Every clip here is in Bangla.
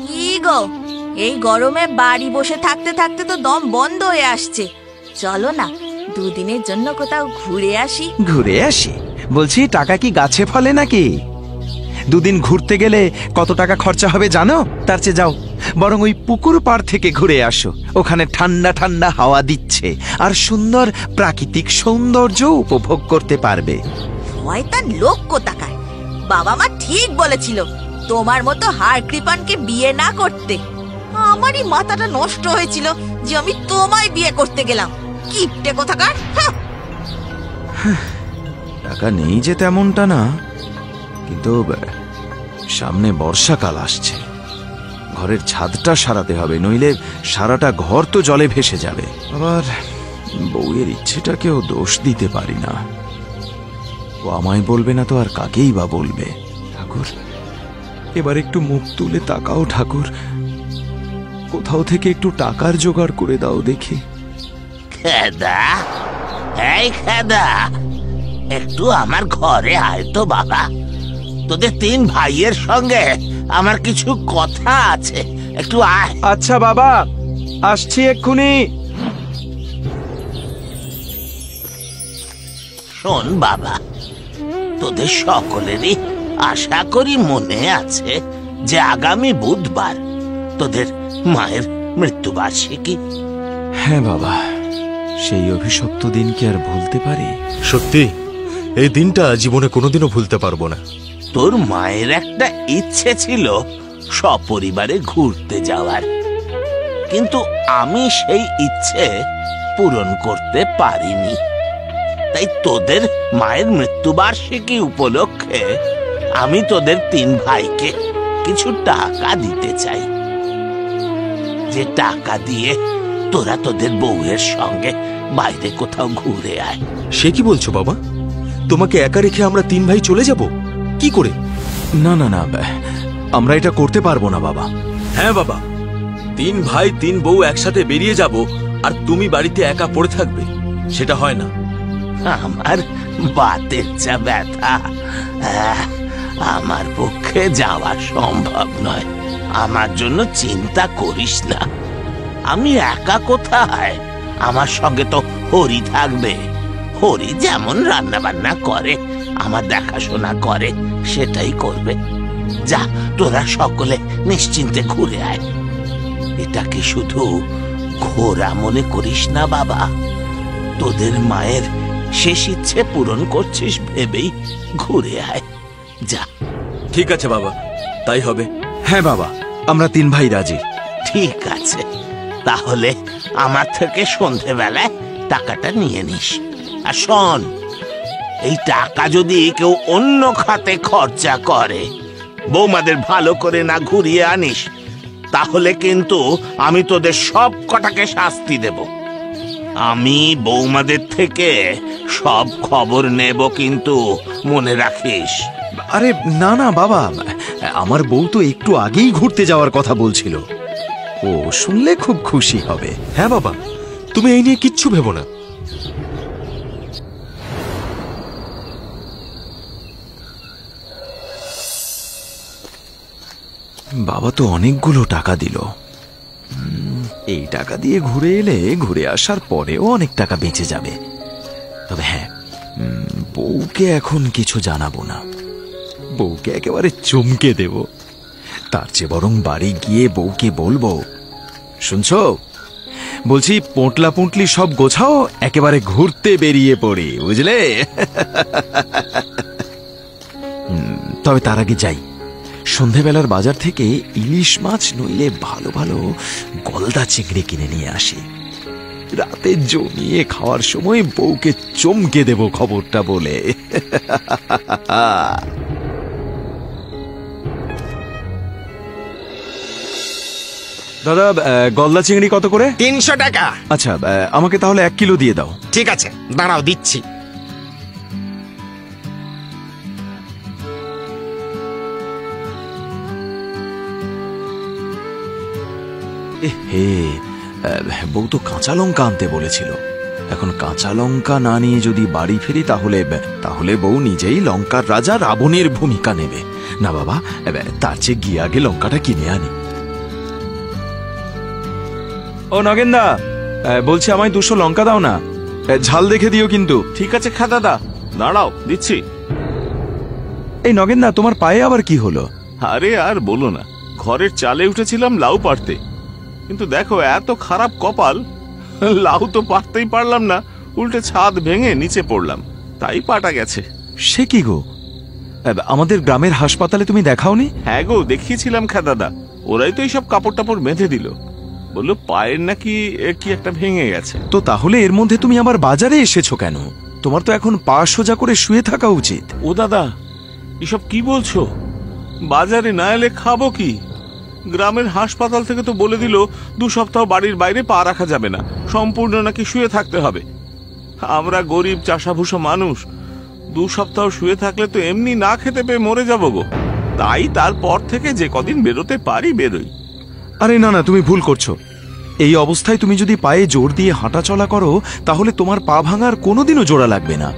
কি গো, এই গরমে বাড়ি বসে থাকতে থাকতে তো দম বন্ধ হয়ে আসছে। চলো না, দুদিনের জন্য কোথাও ঘুরে আসি। ঘুরে আসি বলছি? টাকা কি গাছে ফলে নাকি? দুদিন ঘুরতে গেলে কত টাকা খরচা হবে জানো? তার চেয়ে যাও বরং ওই পুকুর পাড় থেকে ঘুরে আসো। ওখানে ঠান্ডা ঠান্ডা হাওয়া দিচ্ছে আর সুন্দর প্রাকৃতিক সৌন্দর্য উপভোগ করতে পারবে। শয়তান লোক কোথাকার! বাবা মা ঠিক বলেছিল তোমার মতো হাড় কৃপানকে বিয়ে না করতে। আমারই মাথাটা নষ্ট হয়েছিল যে আমি তোমায় বিয়ে করতে গেলাম। কিপটে কোথাকার! টাকা নেই যে তেমনটা না, কিন্তু সামনে বর্ষাকাল আসছে, ঘরের ছাদটা সারাতে হবে, নইলে সারাটা ঘর তো জলে ভেসে যাবে। আবার বউয়ের ইচ্ছেটাকেও দোষ দিতে পারি না। ও আমায় বলবে না তো আর কাকেই বা বলবে? ঠাকুর, এবার একটু মুখ তুলে তাকাও ঠাকুর, কোথাও থেকে একটু টাকার জোগাড় করে দাও দেখি। খেদা, এই খেদা, একটু আমার ঘরে আয় তো বাবা। তোদের তিন ভাইয়ের সঙ্গে আমার কিছু কথা আছে, একটু আয়। আচ্ছা বাবা, আসছি এক্ষুনি। শোন বাবা, তোদের সকলেরই আশা করি মনে আছে যে আগামী বুধবার তোদের মায়ের মৃত্যুবার্ষিকী। হ্যাঁ বাবা, সেই অভিশপ্ত দিন কি আর ভুলতে পারি? সত্যি এই দিনটা জীবনে কোনোদিনও ভুলতে পারবো না। তোর মায়ের একটা ইচ্ছে ছিল সপরিবারে ঘুরতে যাওয়ার, কিন্তু আমি সেই ইচ্ছে পূরণ করতে পারিনি। তাই তোদের মায়ের মৃত্যুবার্ষিকী উপলক্ষে আমি তোদের তিন ভাইকে কিছু টাকা দিতে চাই, যে টাকা দিয়ে তোরা তোদের বউয়ের সঙ্গে বাইরে কোথাও ঘুরে আয়। সে কি বলছো বাবা? তোমাকে একা রেখে আমরা তিন ভাই চলে যাব কি করে? না না না, আমরা এটা করতে পারবো না বাবা। হ্যাঁ বাবা, তিন ভাই তিন বউ একসাথে বেরিয়ে যাব আর তুমি বাড়িতে একা পড়ে থাকবে, সেটা হয় না। আমার বাতের যা ব্যথা, আমার পক্ষে যাওয়া সম্ভব নয়। আমার জন্য চিন্তা করিস না, আমি একা কোথায়? আমার সঙ্গে তো হরি থাকবে। হরি যেমন রান্না বান্না করে, আমার দেখাশোনা করে, সেটাই করবে। যা, তোরা সকলে নিশ্চিন্তে ঘুরে আয়। এটাকে শুধু ঘোরা মনে করিস না বাবা, তোদের মায়ের শেষ ইচ্ছে পূরণ করছিস ভেবেই ঘুরে আয়। যা। ঠিক আছে বাবা, তাই হবে। হ্যাঁ বাবা, আমরা তিন ভাই রাজি। ঠিক আছে, তাহলে আমার থেকে সন্ধেবেলায় টাকাটা নিয়ে নিস। আর শোন, এই টাকা যদি কেউ অন্য খাতে খরচা করে, বৌমাদের ভালো করে না ঘুরিয়ে আনিস, তাহলে কিন্তু আমি তোদের সব কটাকে শাস্তি দেব। আমি বৌমাদের থেকে সব খবর নেব, কিন্তু মনে রাখিস। আরে না না বাবা, আমার বউ তো একটু আগেই ঘুরতে যাওয়ার কথা বলছিল, ও শুনলে খুব খুশি হবে। হ্যাঁ বাবা, তুমি এই নিয়ে কিচ্ছু ভেবো না। বাবা তো অনেকগুলো টাকা দিল, এই টাকা দিয়ে ঘুরে এলে ঘুরে আসার পরেও অনেক টাকা বেঁচে যাবে। তবে হ্যাঁ, বউকে এখন কিছু জানাবো না, বউকে একেবারে চমকে দেব। তার চেয়ে বরং বাড়ি গিয়ে বউকে বলবো, শুনছো, বলছি পোঁটলা পুঁটলি সব গোছাও, একেবারে ঘুরতে বেরিয়ে পড়ি, বুঝলে? তবে তার আগে যাই, সন্ধেবেলার বাজার থেকে ইলিশ মাছ নইলে ভালো ভালো গলদা চিংড়ি কিনে নিয়ে আসি। রাতে জমিয়ে খাওয়ার সময় বউকে চমকে দেব খবরটা বলে। দাদা, গলদা চিংড়ি কত করে? 300 টাকা। আচ্ছা, আমাকে তাহলে 1 কিলো দিয়ে দাও। ঠিক আছে, দাঁড়াও দিচ্ছি। হে, বউ তো কাঁচা লঙ্কা আনতে বলেছিল, এখন কাঁচা লঙ্কা না নিয়ে যদি বাড়ি ফিরি তাহলে বউ নিজেই লঙ্কার রাজা রাবণের ভূমিকা নেবে। না বাবা, তার চেয়ে গিয়ে আগে লঙ্কাটা কিনে আনি। ও নগেনদা, বলছি আমায় 200 লঙ্কা দাও না, ঝাল দেখে দিও কিন্তু। ঠিক আছে দাদা, দাঁড়াও দিচ্ছি। এই নগেনদা, তোমার পায়ে আবার কি হলো? আরে আর বলো না, ঘরের চালে উঠেছিলাম লাউ পাড়তে, কিন্তু দেখো এত খারাপ কপাল, লাউ তো পাড়তেই পারলাম না, উল্টে ছাদ ভেঙে নিচে পড়লাম, তাই পাটা গেছে। সে কি গো, আমাদের গ্রামের হাসপাতালে তুমি দেখাওনি? হ্যাঁ গো, দেখিয়েছিলাম দাদা, ওরাই তো এইসব কাপড় টাপড় বেঁধে দিল, বললো পায়ের নাকি কি একটা ভেঙে গেছে। তো তাহলে এর মধ্যে তুমি আবার বাজারে এসেছো কেন? তোমার তো এখন পা সোজা করে শুয়ে থাকা উচিত। ও দাদা, এসব কি বলছো? বাজারে না এলে খাবো কি? গ্রামের হাসপাতাল থেকে তো বলে দিল 2 সপ্তাহ বাড়ির বাইরে পা রাখা যাবে না, সম্পূর্ণ নাকি শুয়ে থাকতে হবে। আমরা গরিব চাষাভুষো মানুষ, 2 সপ্তাহ শুয়ে থাকলে তো এমনি না খেতে পেয়ে মরে যাবো গো। তাই তারপর থেকে যে কদিন বেরোতে পারি বেরোই। আরে না না, তুমি ভুল করছো। এই অবস্থায় তুমি যদি পায়ে জোর দিয়ে হাঁটা চলা করো তাহলে তোমার পা ভাঙার কোনোদিনও জোড়া লাগবে না,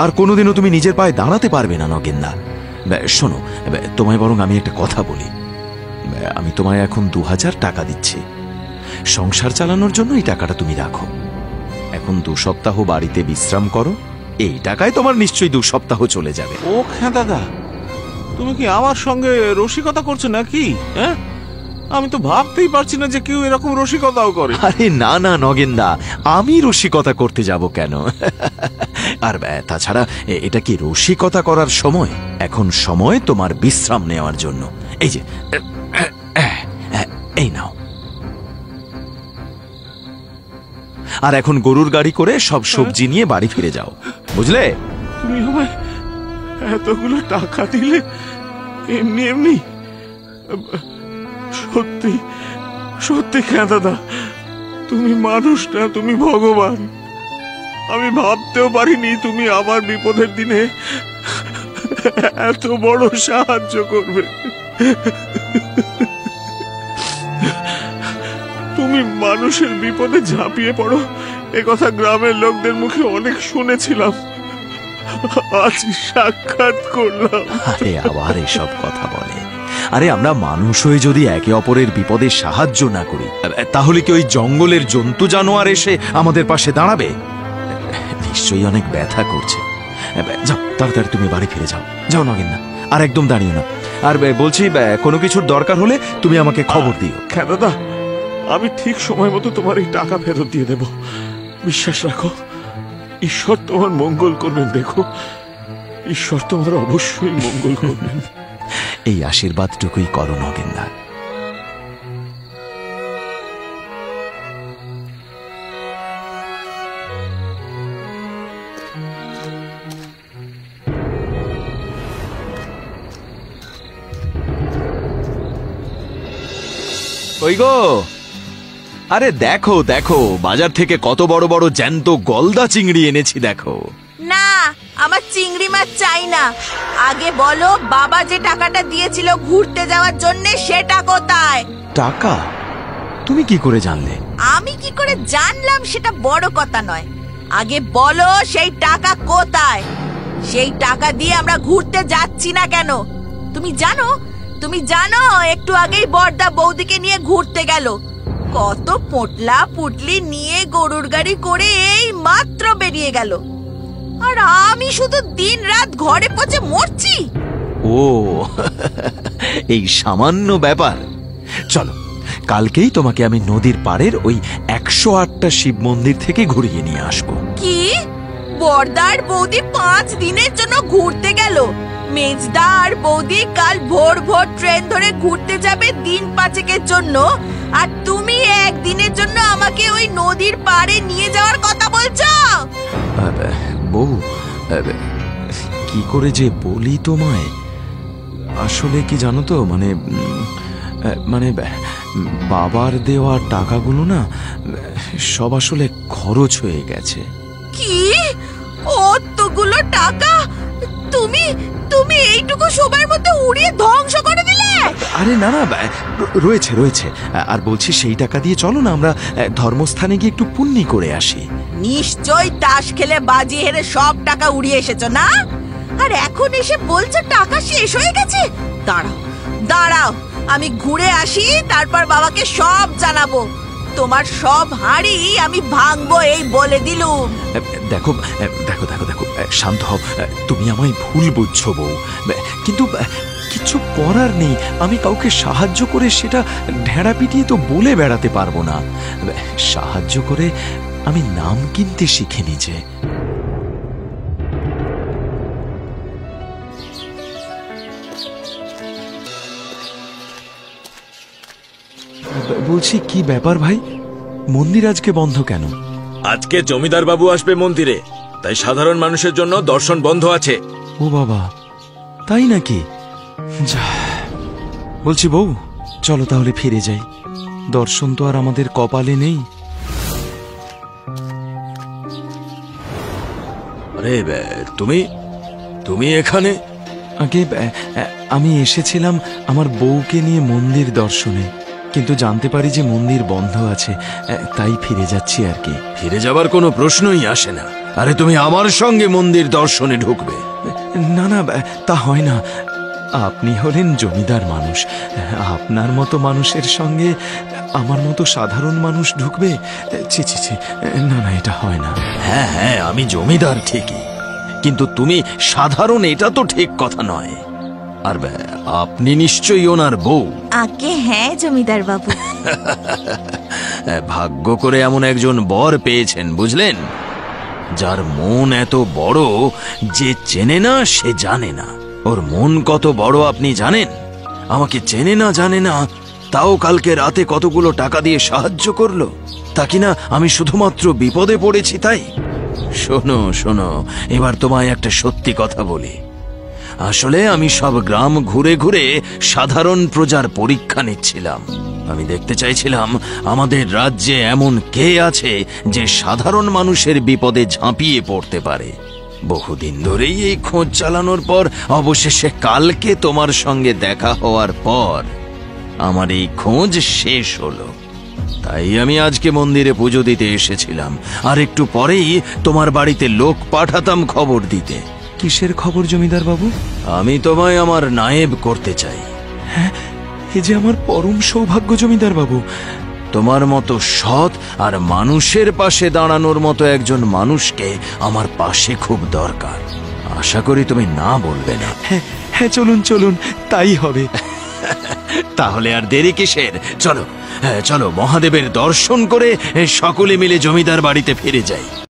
আর কোনোদিনও তুমি নিজের পায়ে দাঁড়াতে পারবে না নগেনদা। শোনো, তোমায় বরং আমি একটা কথা বলি। আমি তোমায় এখন 2000 টাকা দিচ্ছি, সংসার চালানোর জন্য এই টাকাটা তুমি রাখো। এখন 2 সপ্তাহ বাড়িতে বিশ্রাম করো, এই টাকায় তোমার নিশ্চয়ই 2 সপ্তাহ চলে যাবে। ও দাদা, তুমি কি আমার সঙ্গে রসিকতা করছো নাকি? হ্যাঁ, আমি তো ভাবতেই পারছি না যে কেউ এরকম রসিকতাও করে। আরে না না নগেনদা, আমি রসিকতা করতে যাব কেন? আর তাছাড়া এটা কি রসিকতা করার সময়? এখন সময় তোমার বিশ্রাম নেওয়ার জন্য। এই যে এই নাও। আর এখন গরুর গাড়ি করে সব সবজি নিয়ে বাড়ি ফিরে যাও, বুঝলে? তুমি আমায় এতগুলো টাকা দিলে এমনি এমনি? সত্যি সত্যি দাদা, তুমি মানুষ না, তুমি ভগবান। আমি ভাবতেও পারিনি তুমি আমার বিপদের দিনে এত বড় সাহায্য করবে। তুমি মানুষের বিপদে ঝাঁপিয়ে পড়ো, একথা গ্রামের লোকদের মুখে অনেক শুনেছিলাম, আজ সাক্ষাৎ করলাম। আরে আবার এসব কথা বলে? আরে আমরা মানুষ হয়ে যদি একে অপরের বিপদে সাহায্য না করি তাহলে কি ওই জঙ্গলের জন্তু জানোয়ার এসে আমাদের পাশে দাঁড়াবে? নিশ্চয়ই অনেক ব্যথা করছে। যাও তাড়াতাড়ি তুমি বাড়ি ফিরে যাও, যাও নগেনদা, আর একদম দাঁড়িয়ে না। আর বলছি, কোনো কিছুর দরকার হলে তুমি আমাকে খবর দিও। দাদা, আমি ঠিক সময় মতো তোমার এই টাকা ফেরত দিয়ে দেব, বিশ্বাস রাখো। ঈশ্বর তোমার মঙ্গল করবেন, দেখো ঈশ্বর তোমার অবশ্যই মঙ্গল করবেন। এই আশীর্বাদটুকুই করো নগেনদা। ওই গো, আরে দেখো দেখো, বাজার থেকে কত বড় বড় জ্যান্ত গলদা চিংড়ি এনেছি দেখো। না, আমার চিংড়ি মাছ চাই না। আগে বলো, বাবা যে টাকাটা দিয়েছিল ঘুরতে যাওয়ার জন্য সেটা কোথায়? টাকা? তুমি কি করে জানলে? আমি কি করে জানলাম সেটা বড় কথা নয়, আগে বলো সেই টাকা কোথায়? সেই টাকা দিয়ে আমরা ঘুরতে যাচ্ছি না কেন? তুমি জানো একটু আগেই বড়দা বৌদিকে নিয়ে ঘুরতে গেল, কত পোটলা পুটলি নিয়ে গরুর গাড়ি করে এই মাত্র বেরিয়ে গেল, আর আমি শুধু দিন রাত ঘরে পচে মরছি। ও এই সামান্য ব্যাপার? চলো, কালকেই তোমাকে আমি নদীর পাড়ের ওই 108টা শিব মন্দির থেকে ঘুরিয়ে নিয়ে আসবো। কি? বড়দার বৌদি 5 দিনের জন্য ঘুরতে গেল? মেজদার বৌদি কাল ভোর ভোর ট্রেন ধরে ঘুরতে যাবে দিন 5 জন্য, আর তুমি একদিনের জন্য আমাকে ওই নদীর পাড়ে নিয়ে যাওয়ার কথা বলছো? বউ, কি করে যে বলি তোমায়, আসলে কি জানো তো, মানে বাবার দেওয়া টাকাগুলো না সব আসলে খরচ হয়ে গেছে। কি? অতগুলো টাকা তুমি এইটুকু সময়ের মধ্যে উড়িয়ে ধ্বংস করে দিলে? আরে না না, রয়েছে। আর বলছি, সেই টাকা দিয়ে চলো না আমরা ধর্মস্থানে গিয়ে একটু পুণ্যি করে আসি। নিশ্চয়ই তাস খেলে বাজি হেরে সব টাকা উড়িয়ে এসেছো না? আর এখন এসে বলছো টাকা শেষ হয়ে গেছে। দাঁড়াও দাঁড়াও, আমি ঘুরে আসি, তারপর বাবাকে সব জানাবো। তোমার সব হাঁড়ি আমি ভাঙবো, এই বলে দিলুম। দেখো দেখো দেখো দেখো, শান্ত হও। তুমি আমায় ভুল বুঝছো বউ, কিন্তু কিছু করার নেই। আমি কাউকে সাহায্য করে সেটা ঢেড়া পিটিয়ে তো বলে বেড়াতে পারবো না। সাহায্য করে আমি নাম কিনতে শিখে নিয়েছে। বলছি, কি ব্যাপার ভাই, মন্দির আজকে বন্ধ কেন? আজকে জমিদার বাবু আসবে মন্দিরে, তাই সাধারণ মানুষের জন্য দর্শন বন্ধ আছে। ও বাবা, তাই নাকি? যা, বলছি বউ, চলো তাহলে ফিরে যাই। দর্শন তো আর আমাদের কপালে নেই। আরে তুমি তুমি এখানে? আগে আমি এসেছিলাম আমার বউকে নিয়ে মন্দির দর্শনে, কিন্তু জানতে পারি যে মন্দির বন্ধ আছে, তাই ফিরে যাচ্ছি আর কি। ফিরে যাবার কোনো প্রশ্নই আসে না। আরে তুমি আমার সঙ্গে মন্দির দর্শনে ঢুকবে? না না, তা হয় না। আপনি হলেন জমিদার মানুষ, আপনার মতো মানুষের সঙ্গে আমার মতো সাধারণ মানুষ ঢুকবে? ছি ছি ছি, না না, এটা হয় না। হ্যাঁ হ্যাঁ, আমি জমিদার ঠিকই, কিন্তু তুমি সাধারণ, এটা তো ঠিক কথা নয়। আর আপনি নিশ্চয়ই ওনার বউ। আগে হ্যাঁ জমিদার বাবু। ভাগ্য করে এমন একজন বর পেয়েছেন, বুঝলেন, যার মন এত বড় যে চেনে না সে জানে না। ওর মন কত বড় আপনি জানেন? আমাকে চেনে না জানে না, তাও কালকে রাতে কতগুলো টাকা দিয়ে সাহায্য করলো। তা কিনা আমি শুধুমাত্র বিপদে পড়েছি তাই? শোনো শোনো, এবার তোমায় একটা সত্যি কথা বলি। আসলে আমি সব গ্রাম ঘুরে ঘুরে সাধারণ প্রজার পরীক্ষা নিচ্ছিলাম। আমি দেখতে চাইছিলাম আমাদের রাজ্যে এমন কে আছে যে সাধারণ মানুষের বিপদে ঝাঁপিয়ে পড়তে পারে। বহুদিন ধরেই এই খোঁজ চালানোর পর অবশেষে কালকে তোমার সঙ্গে দেখা হওয়ার পর আমার এই খোঁজ শেষ হলো। তাই আমি আজকে মন্দিরে পুজো দিতে এসেছিলাম, আর একটু পরেই তোমার বাড়িতে লোক পাঠাতাম খবর দিতে। কিসের খবর জমিদার বাবু? আমি তোমায় আমার নায়েব করতে চাই। হ্যাঁ, এ যে আমার পরম সৌভাগ্য জমিদার বাবু। তোমার মতো সৎ আর মানুষের পাশে দাঁড়ানোর মতো একজন মানুষকে আমার পাশে খুব দরকার। আশা করি তুমি না বলবে না। হ্যাঁ হ্যাঁ, চলুন চলুন, তাই হবে। তাহলে আর দেরি কিসের? চলো চলো, মহাদেবের দর্শন করে সকলে মিলে জমিদার বাড়িতে ফিরে যাই।